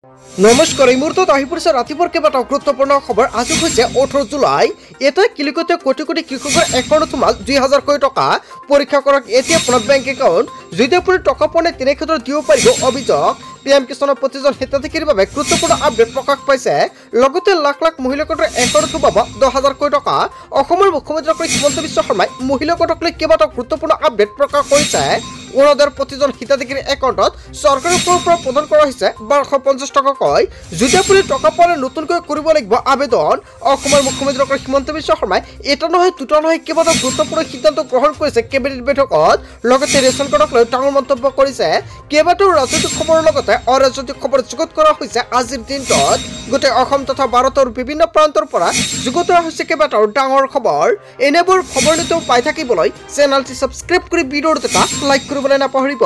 নমস্কাৰ, এই মুহূৰ্তত আহি পৰিছে ৰাতিপুৱাৰ কেইবাটাও গুৰুত্বপূৰ্ণ খবৰ। আজি হৈছে 18 জুলাই। এটা ক্লিকতে কোটি কোটি কৃষকৰ একাউণ্টত সোমাল 2000 কোটি টকা। পৰীক্ষা কৰক এতিয়া আপোনাৰ বেংক একাউণ্ট। যদি আপুনি টকা পোৱা নাই তেনে ক্ষেত্ৰত দিব পাৰিব অভিযোগ। PM কিষাণৰ প্ৰতিজন হিতাধিকাৰীৰ বাবে গুৰুত্বপূৰ্ণ আপডেট প্ৰকাশ পাইছে। লগতে লাখ লাখ মহিলা গোটৰ একাউণ্টত সোমাব 10,000 কোটি টকা। অসমৰ মুখ্যমন্ত্ৰী ডক্টৰ হিমন্ত বিশ্ব শৰ্মাই মহিলা গোটক লৈ কেইবাটাও গুৰুত্বপূৰ্ণ আপডেট প্ৰকাশ কৰিছে। অৰুণোদয়ৰ প্ৰতিজন হিতাধিকাৰীৰ একাউণ্টত চৰকাৰৰ পৰা প্ৰদান কৰা হৈছে 1250 টকাকৈ। যদি আপুনি টকা পোৱা নতুনকৈ কৰিব লাগিব আবেদন। অসমৰ মুখ্যমন্ত্ৰী ডক্টৰ হিমন্ত বিশ্ব শৰ্মাই এটা নহয় দুটা নহয় কেইবাটাও গুৰুত্বপূৰ্ণ সিদ্ধান্ত গ্ৰহণ কৰিছে কেবিনেট বৈঠকত। লগতে ৰেচন কাৰ্ডক লৈ ডাঙৰ মন্তব্য কৰিছে। কেইবাটাও ৰাজনৈতিক খবৰৰ লগতে অৰাজনৈতিক খবৰ যুগুত কৰা হৈছে আজিৰ দিনটোত। গোটেই অসম তথা ভাৰতৰ বিভিন্ন প্ৰান্তৰ পৰা যুগুত কৰা হৈছে কেইবাটাও ডাঙৰ খবৰ। এনেবোৰ খবৰ নিতৌ পাই থাকিবলৈ চেনেলটি ছাবস্ক্ৰাইব কৰি ভিডিঅ'টো এটা লাইক কৰিবলৈ নাপাহৰিব।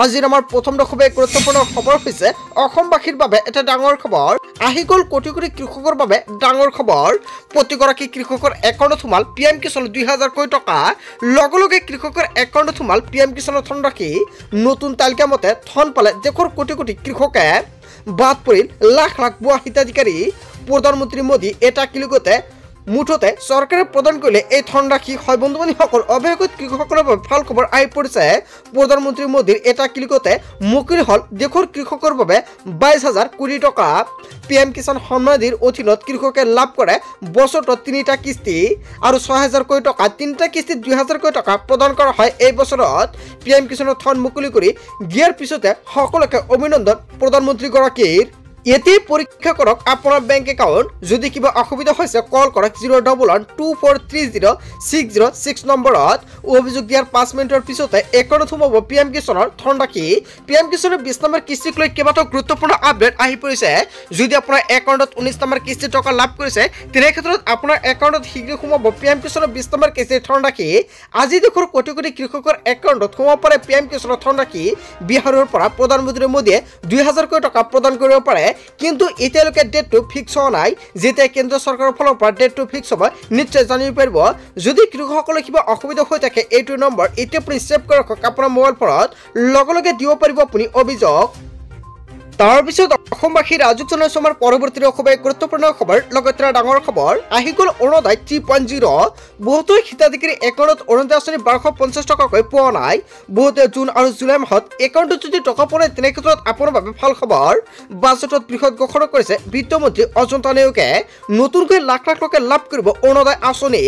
আজিৰ আমাৰ প্ৰথম খুবেই গুৰুত্বপূৰ্ণ খবৰ হৈছে অসমবাসীৰ বাবে এটা ডাঙৰ খবৰ। আহি গ'ল কোটি কোটি কৃষকৰ বাবে ডাঙৰ খবৰ। প্ৰতিগৰাকী কৃষকৰ একাউণ্টত সোমাল PM কিষাণৰ 2000 কোটি টকা। লগে লগে কৃষকৰ একাউণ্টত সোমাল PM কিষাণৰ ধনৰাশি। নতুন তালিকা মতে ধন পালে দেশৰ কোটি কোটি কৃষকে। বাদ পৰিল লাখ লাখ ভুৱা হিতাধিকাৰী। প্ৰধানমন্ত্ৰী মোদী এটা ক্লিকতে মুঠতে চৰকাৰে প্ৰদান কৰিলে এই ধনৰাশি। হয় বন্ধু বান্ধৱীসকল, অৱশেষত কৃষকসকলৰ বাবে ভাল খবৰ আহি পৰিছে। প্ৰধানমন্ত্ৰী মোদীৰ এটা ক্লিকতে মুকলি হ'ল দেশৰ কৃষকৰ বাবে 22,000 কোটি টকা। PM কিষাণ সন্মান নিধিৰ অধীনত কৃষকে লাভ কৰে বছৰটোত 3টা কিস্তি আৰু 6,000 কোটি টকা। 3টা কিস্তিত 2,000 কোটি টকা প্ৰদান কৰা হয় এই বছৰত। PM কিষাণৰ ধন মুকলি কৰি দিয়াৰ পিছতে সকলোকে অভিনন্দন প্ৰধানমন্ত্ৰীগৰাকীৰ। এতে পৰীক্ষা কৰক আপোনাৰ বেংক একাউণ্ট। যদি কিবা অসুবিধা হৈছে কল কৰক 01124306006 নম্বৰত। অভিযোগ দিয়াৰ 5 মিনিটৰ পিছতে একাউণ্টত সোমাব PM কিষাণৰ ধনৰাশি। PM কিষাণৰ 20 নম্বৰ কিস্তিক লৈ কেইবাটাও গুৰুত্বপূৰ্ণ আপডেট আহি পৰিছে। যদি আপোনাৰ একাউণ্টত 19 নম্বৰ কিস্তিৰ টকা লাভ কৰিছে তেনে ক্ষেত্ৰত আপোনাৰ একাউণ্টত শীঘ্ৰে সোমাব PM কিষাণৰ 20 নম্বৰ কিস্তিৰ ধনৰাশি। আজি দেশৰ কোটি কোটি কৃষকৰ একাউণ্টত সোমাব পাৰে PM কিষাণৰ ধনৰাশি। বিহাৰৰ পৰা প্ৰধানমন্ত্ৰী মোদীয়ে 2000 কোটি টকা প্ৰদান কৰিব পাৰে, কিন্তু এতিয়ালৈকে ডেটটো ফিক্স হোৱা নাই। যেতিয়া কেন্দ্ৰীয় চৰকাৰৰ ফালৰ পৰা ডেটটো ফিক্স হ'ব নিশ্চয় জানিব পাৰিব। যদি কৃষকসকলৰ কিবা অসুবিধা হৈ থাকে এইটো নম্বৰ এতিয়া আপুনি ছেভ কৰি ৰাখক আপোনাৰ মোবাইল ফোনত। লগে লগে দিব পাৰিব আপুনি অভিযোগ। তাৰপিছত অসমবাসী ৰাজুক জনাইছো আমাৰ পৰৱৰ্তী খুবেই গুৰুত্বপূৰ্ণ খবৰ। লগতে ডাঙৰ খবৰ আহি গ'ল অৰুণোদয় 3.0। বহুতো হিতাধিকাৰী একাউণ্টত অৰুণোদয় আঁচনি 1250 টকাকৈ পোৱা নাই। বহুতে জুন আৰু জুলাই মাহত একাউণ্টত যদি টকা পোৱা নাই তেনে ক্ষেত্ৰত আপোনাৰ বাবে ভাল খবৰ। বাজেটত বৃহৎ ঘোষণা কৰিছে বিত্তমন্ত্ৰী অজন্তা নেওগে। নতুনকৈ লাখ লাখ লোকে লাভ কৰিব অৰুণোদয় আঁচনি।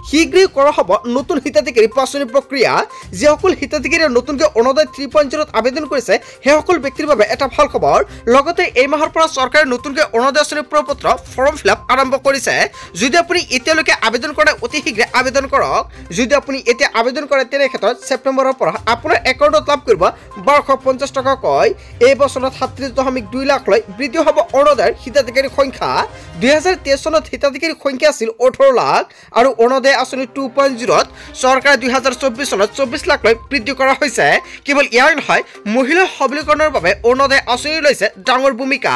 শীঘ্ৰেই কৰা হ'ব নতুন হিতাধিকাৰী বাছনি প্ৰক্ৰিয়া। যিসকল হিতাধিকাৰীয়ে নতুনকৈ অৰুণোদয় 3.0ত আবেদন কৰিছে সেইসকল ব্যক্তিৰ বাবে এটা ভাল খবৰ। লগতে এই মাহৰ পৰা চৰকাৰে নতুনকৈ অৰুণোদয় আঁচনিৰ প্ৰপত্ৰ ফৰ্ম ফিলআপ আৰম্ভ কৰিছে। যদি আপুনি এতিয়ালৈকে আবেদন কৰে অতি শীঘ্ৰে আবেদন কৰক। যদি আপুনি এতিয়া আবেদন কৰে তেনে ক্ষেত্ৰত ছেপ্টেম্বৰৰ পৰা আপোনাৰ একাউণ্টত লাভ কৰিব 1250 টকাকৈ। এই বছৰত 37.2 লাখলৈ বৃদ্ধি হ'ব অৰুণোদয়ৰ হিতাধিকাৰীৰ সংখ্যা। 2023 চনত হিতাধিকাৰীৰ সংখ্যা আছিল 18 লাখ আৰু অৰুণোদয় আঁচনি 2.0ত চৰকাৰে 2024 চনত 24 লাখলৈ বৃদ্ধি কৰা হৈছে। কেৱল ইয়াৰ নহয়, মহিলা সবলীকৰণৰ বাবে অৰুণোদয় আঁচনি লৈছে ডাঙৰ ভূমিকা।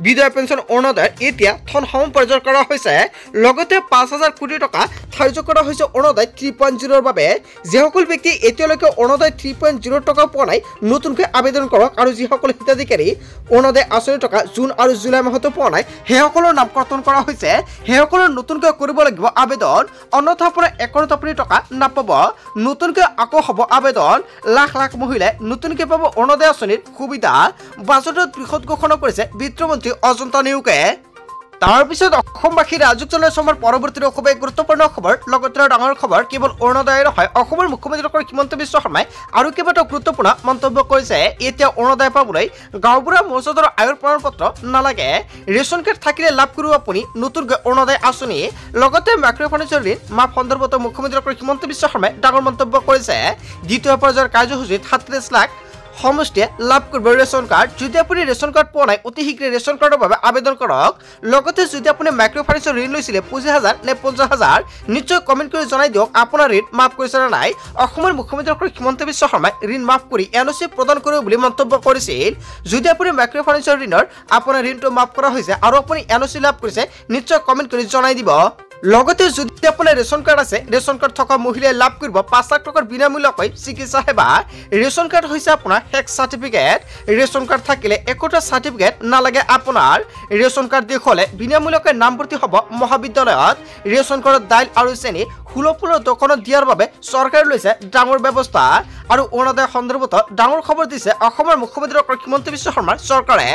বিধৱা পেঞ্চন অৰুণোদয় এতিয়া ধন সম্প্ৰচাৰ কৰা হৈছে। লগতে 5,000 কোটি টকা ধাৰ্য কৰা হৈছে অৰুণোদয় 3.0ৰ বাবে। যিসকল ব্যক্তি এতিয়ালৈকে অৰুণোদয় 3.0 টকা পোৱা নাই নতুনকৈ আবেদন কৰক। আৰু যিসকল হিতাধিকাৰী অৰুণোদয় আঁচনিৰ টকা জুন আৰু জুলাই মাহতো পোৱা নাই সেইসকলৰ নাম কৰ্তন কৰা হৈছে। সেইসকলৰ নতুনকৈ কৰিব লাগিব আবেদন, অন্যথা আপোনাৰ একাউণ্টত আপুনি টকা নাপাব। নতুনকৈ আকৌ হ'ব আবেদন। লাখ লাখ মহিলাই নতুনকৈ পাব অৰুণোদয় আঁচনিৰ সুবিধা। বাজেটত বৃহৎ ঘোষণা কৰিছে বিত্তমন্ত্ৰী অজন্তা নেওগে। তাৰপিছত অসমবাসী ৰাজুক জনাইছো আমাৰ পৰৱৰ্তী খুবেই গুৰুত্বপূৰ্ণ খবৰ। লগতে ডাঙৰ খবৰ কেৱল অৰুণোদয় নহয়, অসমৰ মুখ্যমন্ত্ৰী ডক্টৰ হিমন্ত বিশ্ব শৰ্মাই আৰু কেইবাটাও গুৰুত্বপূৰ্ণ মন্তব্য কৰিছে। এতিয়া অৰুণোদয় পাবলৈ গাঁওবুঢ়া মৌজাদাৰৰ আয়ৰ প্ৰমাণপত্ৰ নালাগে। ৰেচন কাৰ্ড থাকিলে লাভ কৰিব আপুনি নতুনকৈ অৰুণোদয় আঁচনি। লগতে মাইক্ৰ' ফাইনেন্সৰ ঋণ মাফ সন্দৰ্ভত মুখ্যমন্ত্ৰী ডক্টৰ হিমন্ত বিশ্ব শৰ্মাই ডাঙৰ মন্তব্য কৰিছে। দ্বিতীয় পৰ্যায়ৰ কাৰ্যসূচীত 37 লাখ সমষ্টিয়ে লাভ কৰিব ৰেচন কাৰ্ড। যদি আপুনি ৰেচন কাৰ্ড পোৱা নাই অতি শীঘ্ৰে ৰেচন কাৰ্ডৰ বাবে আবেদন কৰক। লগতে যদি আপুনি মাইক্ৰ' ফাইনেন্সৰ ঋণ লৈছিলে 25,000 নে 50,000 নিশ্চয় কমেণ্ট কৰি জনাই দিয়ক আপোনাৰ ঋণ মাফ কৰিছে নে নাই। অসমৰ মুখ্যমন্ত্ৰী ডক্টৰ হিমন্ত বিশ্ব শৰ্মাই ঋণ মাফ কৰি NOC প্ৰদান কৰিব বুলি মন্তব্য কৰিছিল। যদি আপুনি মাইক্ৰ' ফাইনেন্সৰ ঋণৰ আপোনাৰ ঋণটো মাফ কৰা হৈছে আৰু আপুনি NOC লাভ কৰিছে নিশ্চয় কমেণ্ট কৰি জনাই দিব। লগতে যদি আপোনাৰ ৰেচন কাৰ্ড আছে ৰেচন কাৰ্ড থকা মহিলাই লাভ কৰিব 5 লাখ টকাৰ বিনামূলীয়াকৈ চিকিৎসা সেৱা ৰেচন কাৰ্ড হৈছে আপোনাৰ হেক সাৰ্টিফিকেট ৰেচন কাৰ্ড থাকিলে একোটা সাৰ্টিফিকেট নালাগে আপোনাৰ ৰেচন কাৰ্ড দেখলে বিনামূলীয়াকৈ নামভৰ্তি হ'ব মহাবিদ্যালয়ত ৰেচন কাৰ্ডত দাইল আৰু চেনি সুলভ দোকানত দিয়াৰ বাবে চৰকাৰে লৈছে ডাঙৰ ব্যৱস্থা আৰু অৰুণোদয় সন্দৰ্ভত ডাঙৰ খবৰ দিছে অসমৰ মুখ্যমন্ত্ৰী ডক্টৰ হিমন্ত বিশ্ব শৰ্মাৰ চৰকাৰে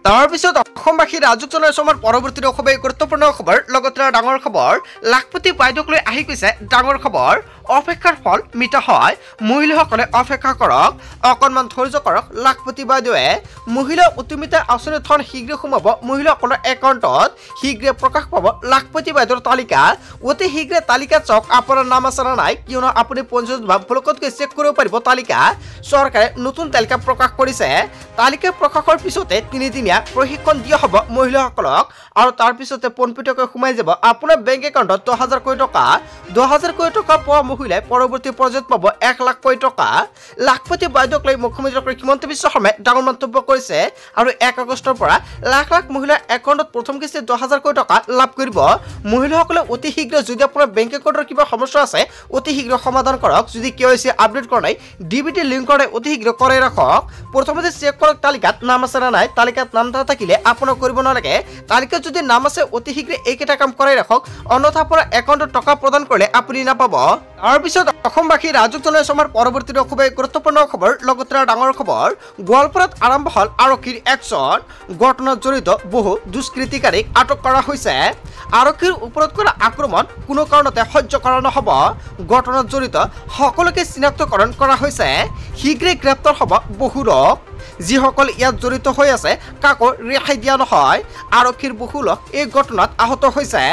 তাৰপিছত অসমবাসী ৰাজুক জনাইছে আমাৰ পৰৱৰ্তী খুবেই গুৰুত্বপূৰ্ণ খবৰ লগতে ডাঙৰ খবৰ লাখপতি বাইদেউক লৈ আহি গৈছে ডাঙৰ খবৰ অপেক্ষাৰ ফল মিঠা হয় মহিলাসকলে অপেক্ষা কৰক অকণমান ধৈৰ্য কৰক লাখপতি বাইদেৱে মহিলা উদ্যমিতা আঁচনি ধন শীঘ্ৰে সোমাব মহিলাসকলৰ একাউণ্টত শীঘ্ৰে প্ৰকাশ পাব লাখপতি বাইদেউৰ তালিকা অতি শীঘ্ৰে তালিকাত চাওক আপোনাৰ নাম আছে নে নাই কিয়নো আপুনি পঞ্চায়ত বা ব্লকতকৈ চেক কৰিব পাৰিব তালিকা চৰকাৰে নতুন তালিকা প্ৰকাশ কৰিছে তালিকা প্ৰকাশৰ পিছতে 3 দিনীয়া প্ৰশিক্ষণ দিয়া হ'ব মহিলাসকলক আৰু তাৰ পিছতে পোনপটীয়াকৈ সোমাই যাব আপোনাৰ বেংক একাউণ্টত 10,000 কোটি টকা 10,000 কোটি টকা পোৱা মহিলাই পৰৱৰ্তী পৰ্যায়ত পাব 1 লাখ কোটি টকা লাখপতি বাইদেউক লৈ মুখ্যমন্ত্ৰী ডক্টৰ হিমন্ত বিশ্ব শৰ্মাই ডাঙৰ মন্তব্য কৰিছে আৰু 1 আগষ্টৰ পৰা লাখ লাখ মহিলাৰ একাউণ্টত প্ৰথম কিস্তি 10,000 কোটি টকা লাভ কৰিব মহিলাসকলে অতি শীঘ্ৰ যদি আপোনাৰ বেংক একাউণ্টৰ কিবা সমস্যা আছে অতি শীঘ্ৰ সমাধান কৰক যদি কেৱাইচি আপডেট কৰা নাই ডিবিটি লিংক কৰা নাই অতি শীঘ্ৰ কৰাই ৰাখক প্ৰথমতে চেক কৰক তালিকাত নাম আছে না নাই তালিকাত নাম থাকিলে আপোনাৰ কৰিব নালাগে তালিকাত যদি নাম আছে অতি শীঘ্ৰে এইকেইটা কাম কৰাই ৰাখক অন্যথা আপোনাৰ একাউণ্টত টকা প্ৰদান কৰিলে আপুনি নাপাব তাৰ পিছত অসমবাসী ৰাজুক জনাইছে আমাৰ পৰৱৰ্তী খুবেই গুৰুত্বপূৰ্ণ খবৰ লগতে ডাঙৰ খবৰ গোৱালপাৰাত আৰম্ভ হ'ল আৰক্ষীৰ একশ্যন ঘটনাত জড়িত বহু দুষ্কৃতিকাৰীক আটক কৰা হৈছে আৰক্ষীৰ ওপৰত কৰা আক্ৰমণ কোনো কাৰণতে সহ্য কৰা নহ'ব ঘটনাত জড়িত সকলোকে চিনাক্তকৰণ কৰা হৈছে শীঘ্ৰে গ্ৰেপ্তাৰ হ'ব বহু লোক যিসকল ইয়াত জড়িত হৈ আছে কাকো ৰেহাই দিয়া নহয় আৰক্ষীৰ বহু লোক এই ঘটনাত আহত হৈছে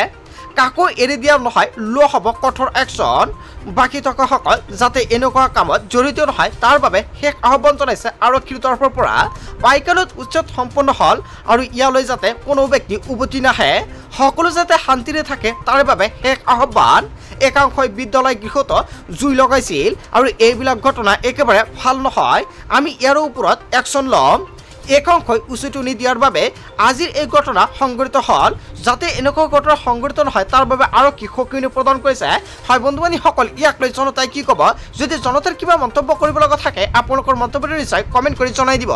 কাকো এৰি দিয়া নহয় লোৱা হ'ব কঠোৰ একশ্যন বাকী থকাসকল যাতে এনেকুৱা কামত জড়িত নহয় তাৰ বাবে শেষ আহ্বান জনাইছে আৰক্ষীৰ তৰফৰ পৰা পাইকানত উচ্ছেদ সম্পন্ন হ'ল আৰু ইয়ালৈ যাতে কোনো ব্যক্তি উভতি নাহে সকলো যাতে শান্তিৰে থাকে তাৰ বাবে শেষ আহ্বান একাংশই বিদ্যালয় গৃহত জুই লগাইছিল আৰু এইবিলাক ঘটনা একেবাৰে ভাল নহয় আমি ইয়াৰ ওপৰত একশ্যন ল'ম একাংশই উচিতনি দিয়াৰ বাবে আজিৰ এই ঘটনা সংঘটিত হ'ল যাতে এনেকুৱা ঘটনা সংঘটিত নহয় তাৰ বাবে আৰক্ষী সকিয়নি প্ৰদান কৰিছে হয় বন্ধু-বান্ধৱীসকল ইয়াক লৈ জনতাই কি ক'ব যদি জনতাৰ কিবা মন্তব্য কৰিব লগা থাকে আপোনালোকৰ মন্তব্যটো নিশ্চয় কমেণ্ট কৰি জনাই দিব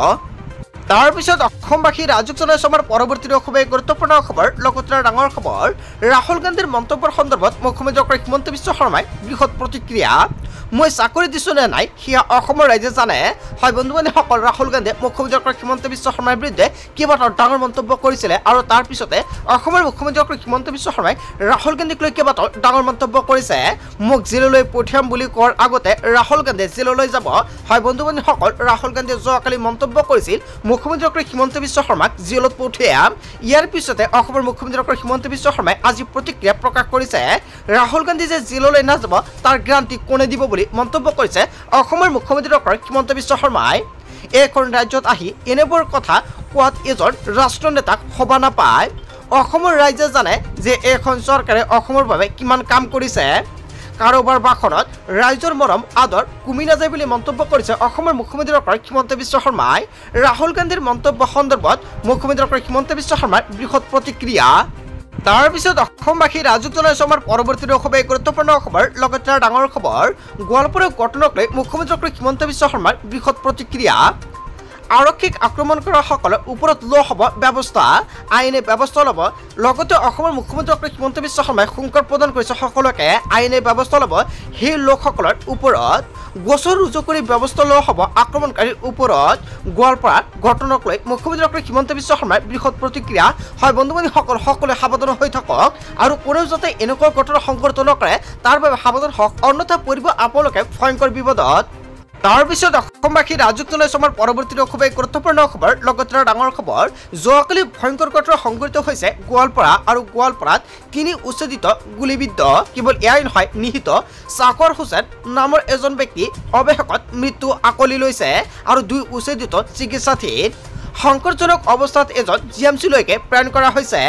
তাৰপিছত অসমবাসী ৰাজুক জনাইছে আমাৰ পৰৱৰ্তী খুবেই গুৰুত্বপূৰ্ণ খবৰ লগতে ডাঙৰ খবৰ ৰাহুল গান্ধীৰ মন্তব্যৰ সন্দৰ্ভত মুখ্যমন্ত্ৰী ডক্টৰ হিমন্ত বিশ্ব শৰ্মাই বৃহৎ প্ৰতিক্ৰিয়া মই চাকৰি দিছোঁ নে নাই সেয়া অসমৰ ৰাইজে জানে হয় বন্ধু-বান্ধৱীসকল ৰাহুল গান্ধীয়ে মুখ্যমন্ত্ৰী ডক্টৰ হিমন্ত বিশ্ব শৰ্মাৰ বিৰুদ্ধে কেইবাটাও ডাঙৰ মন্তব্য কৰিছিলে আৰু তাৰ পিছতে অসমৰ মুখ্যমন্ত্ৰী ডক্টৰ হিমন্ত বিশ্ব শৰ্মাই ৰাহুল গান্ধীক লৈ কেইবাটাও ডাঙৰ মন্তব্য কৰিছে মোক জেললৈ পঠিয়াম বুলি কোৱাৰ আগতে ৰাহুল গান্ধীয়ে জেললৈ যাব হয় বন্ধু-বান্ধৱীসকল ৰাহুল গান্ধীয়ে যোৱাকালি মন্তব্য কৰিছিল মুখ্যমন্ত্ৰী ডক্টৰ হিমন্ত বিশ্ব শৰ্মাক জেলত পঠিয়াম ইয়াৰ পিছতে অসমৰ মুখ্যমন্ত্ৰী ডক্টৰ হিমন্ত বিশ্ব শৰ্মাই আজি প্ৰতিক্ৰিয়া প্ৰকাশ কৰিছে ৰাহুল গান্ধী যে জেললৈ নাযাব তাৰ গ্যাৰাণ্টি কোনে দিব বুলি মন্তব্য কৰিছে অসমৰ মুখ্যমন্ত্ৰী ডক্টৰ হিমন্ত বিশ্ব শৰ্মাই এখন ৰাজ্যত আহি এনেবোৰ কথা কোৱাত এজন ৰাষ্ট্ৰনেতাক সভা নাপায় অসমৰ ৰাইজে জানে যে এখন চৰকাৰে অসমৰ বাবে কিমান কাম কৰিছে কাৰোবাৰ বাখনত ৰাইজৰ মৰম আদৰ কমি নাযায় বুলি মন্তব্য কৰিছে অসমৰ মুখ্যমন্ত্ৰী ডক্টৰ হিমন্ত বিশ্ব শৰ্মাই ৰাহুল গান্ধীৰ মন্তব্য সন্দৰ্ভত মুখ্যমন্ত্ৰী ডক্টৰ হিমন্ত বিশ্ব শৰ্মাৰ বৃহৎ প্ৰতিক্ৰিয়া তাৰপিছত অসমবাসী ৰাজুক জনাইছে আমাৰ পৰৱৰ্তী খুবেই গুৰুত্বপূৰ্ণ খবৰ লগতে ডাঙৰ খবৰ গোৱালপাৰাৰ ঘটনাক লৈ মুখ্যমন্ত্ৰী ডক্টৰ হিমন্ত বিশ্ব শৰ্মাৰ বৃহৎ প্ৰতিক্ৰিয়া আৰক্ষীক আক্ৰমণ কৰা সকলৰ ওপৰত লোৱা হ'ব ব্যৱস্থা আইনে ব্যৱস্থা ল'ব লগতে অসমৰ মুখ্যমন্ত্ৰী ডক্টৰ হিমন্ত বিশ্ব শৰ্মাই সংকেত প্ৰদান কৰিছে সকলোকে আইনে ব্যৱস্থা ল'ব সেই লোকসকলৰ ওপৰত গোচৰ ৰুজু কৰি ব্যৱস্থা লোৱা হ'ব আক্ৰমণকাৰীৰ ওপৰত গোৱালপাৰাৰ ঘটনাক লৈ মুখ্যমন্ত্ৰী ডক্টৰ হিমন্ত বিশ্ব শৰ্মাৰ বৃহৎ প্ৰতিক্ৰিয়া হয় বন্ধু-বান্ধৱীসকল সকলোৱে সাৱধান হৈ থাকক আৰু কোনেও যাতে এনেকুৱা ঘটনা সংঘটিত নকৰে তাৰ বাবে সাৱধান হওক অন্যথা পৰিব আপোনালোকে ভয়ংকৰ বিপদত তাৰপিছত অসমবাসী ৰাজুক জনাইছে আমাৰ পৰৱৰ্তী খুবেই গুৰুত্বপূৰ্ণ খবৰ লগতে ডাঙৰ খবৰ যোৱাকালি ভয়ংকৰ ঘটনা সংঘটিত হৈছে গোৱালপাৰা আৰু গোৱালপাৰাত 3 উচ্ছেদিত গুলীবিদ্ধ কেৱল এয়াই নহয় নিহিত চাকৰ হুছেইন নামৰ এজন ব্যক্তি অৱশেষত মৃত্যু আকলি লৈছে আৰু 2 উচ্ছেদিত চিকিৎসাধীন সংকটজনক অৱস্থাত এজন জিএমচিলৈকে প্ৰেৰণ কৰা হৈছে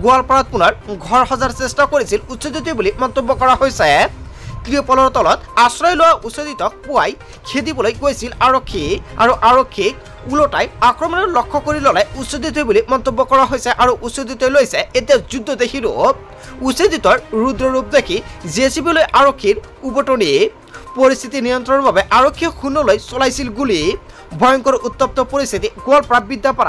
গোৱালপাৰাত পুনৰ ঘৰ সজাৰ চেষ্টা কৰিছিল উচ্ছেদিত বুলি মন্তব্য কৰা হৈছে ত্ৰিপলৰ তলত আশ্ৰয় লোৱা উচ্চজিতক পুৱাই খেদিবলৈ গৈছিল আৰক্ষী আৰু আৰক্ষীক উলটাই আক্ৰমণৰ লক্ষ্য কৰি ল'লে উচ্চজিতে বুলি মন্তব্য কৰা হৈছে আৰু উচ্চজিতে লৈছে এতিয়া যুদ্ধ দেখি ৰূপ উচ্চজিতৰ ৰুদ্ৰৰূপ দেখি জেচিবিলৈ আৰক্ষীৰ উভতনি পৰিস্থিতি নিয়ন্ত্ৰণৰ বাবে আৰক্ষীয়ে শূন্যলৈ চলাইছিল গুলী ভয়ংকৰ উত্তপ্ত পৰিস্থিতি গোৱালপাৰা বিদ্যাপাৰা